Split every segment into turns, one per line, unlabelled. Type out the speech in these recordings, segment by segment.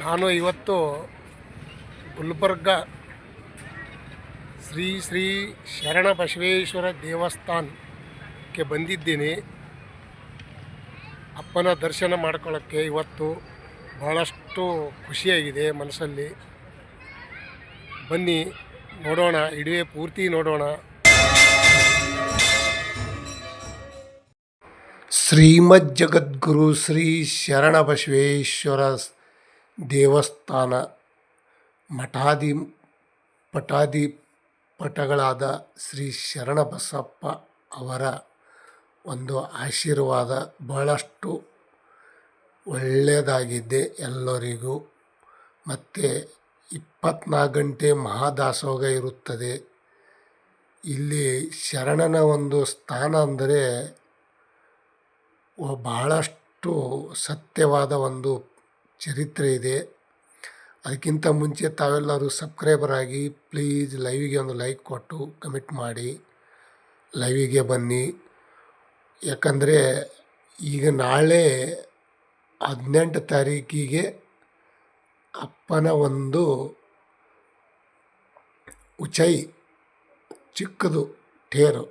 ನಾನು ಇವತ್ತು ಗುಲ್ಬರ್ಗ ಶ್ರೀ ಶ್ರೀ ಶರಣ ಬಸವೇಶ್ವರ ದೇವಸ್ಥಾನಕ್ಕೆ ಬಂದಿದ್ದೀನಿ. ಅಪ್ಪನ ದರ್ಶನ ಮಾಡ್ಕೊಳ್ಳೋಕ್ಕೆ ಇವತ್ತು ಬಹಳಷ್ಟು ಖುಷಿಯಾಗಿದೆ ಮನಸ್ಸಲ್ಲಿ. ಬನ್ನಿ ನೋಡೋಣ, ಇಡೀ ಪೂರ್ತಿ ನೋಡೋಣ. ಶ್ರೀಮದ್ ಜಗದ್ಗುರು ಶ್ರೀ ಶರಣ ಬಸವೇಶ್ವರ ದೇವಸ್ಥಾನ ಪಟಾಧಿಪತಿಗಳಾದ ಶ್ರೀ ಶರಣ ಬಸಪ್ಪ ಅವರ ಒಂದು ಆಶೀರ್ವಾದ ಬಹಳಷ್ಟು ಒಳ್ಳೆಯದಾಗಿದೆ ಎಲ್ಲರಿಗೂ. ಮತ್ತು 24 ಗಂಟೆ ಮಹಾದಾಸೋಹ ಇರುತ್ತದೆ. ಇಲ್ಲಿ ಶರಣನ ಒಂದು ಸ್ಥಾನ ಅಂದರೆ ಬಹಳಷ್ಟು ಸತ್ಯವಾದ ಒಂದು ಚರಿತ್ರೆ ಇದೆ. ಅದಕ್ಕಿಂತ ಮುಂಚೆ ತಾವೆಲ್ಲರೂ ಸಬ್ಸ್ಕ್ರೈಬರ್ ಆಗಿ ಪ್ಲೀಸ್ ಲೈವಿಗೆ ಒಂದು ಲೈಕ್ ಕೊಟ್ಟು ಕಮೆಂಟ್ ಮಾಡಿ ಲೈವಿಗೆ ಬನ್ನಿ. ಯಾಕಂದರೆ ಈಗ ನಾಳೆ 18 ತಾರೀಕಿಗೆ ಅಪ್ಪನ ಒಂದು ಉಚೈ ಚಿಕ್ಕದು ತೇರು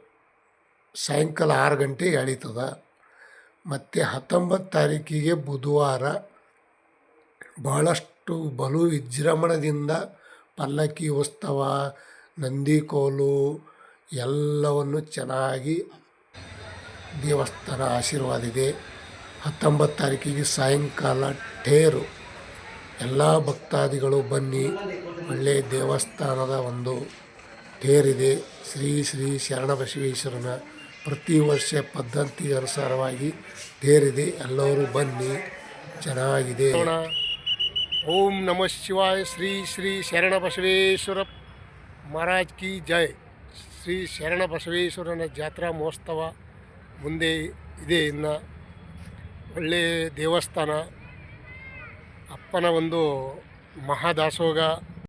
ಸಾಯಂಕಾಲ 6 ಗಂಟೆಗೆ ಎಳೀತದ. ಮತ್ತು 19 ತಾರೀಕಿಗೆ ಬುಧವಾರ ಬಹಳಷ್ಟು ಬಲು ವಿಜೃಂಭಣೆಯಿಂದ ಪಲ್ಲಕ್ಕಿ ಉತ್ಸವ, ನಂದಿಕೋಲು ಎಲ್ಲವನ್ನು ಚೆನ್ನಾಗಿ ದೇವಸ್ಥಾನ ಆಶೀರ್ವಾದ ಇದೆ. 19 ತಾರೀಕಿಗೆ ಸಾಯಂಕಾಲ ತೇರು. ಎಲ್ಲ ಭಕ್ತಾದಿಗಳು ಬನ್ನಿ. ಒಳ್ಳೆಯ ದೇವಸ್ಥಾನದ ಒಂದು ತೇರಿದೆ. ಶ್ರೀ ಶ್ರೀ ಶರಣ ಬಸವೇಶ್ವರನ ಪ್ರತಿ ವರ್ಷ ಪದ್ಧತಿ ಅನುಸಾರವಾಗಿ ತೇರಿದೆ. ಎಲ್ಲರೂ ಬನ್ನಿ, ಚೆನ್ನಾಗಿದೆ. ಓಂ ನಮಃ ಶಿವಾಯ. ಶ್ರೀ ಶ್ರೀ ಶರಣ ಬಸವೇಶ್ವರ ಮಹಾರಾಜ್ ಕಿ ಜೈ. ಶ್ರೀ ಶರಣ ಬಸವೇಶ್ವರನ ಜಾತ್ರಾ ಮಹೋತ್ಸವ ಮುಂದೆ ಇದೆ. ಇನ್ನು ಒಳ್ಳೆಯ ದೇವಸ್ಥಾನ, ಅಪ್ಪನ ಒಂದು ಮಹಾದಾಸೋಹ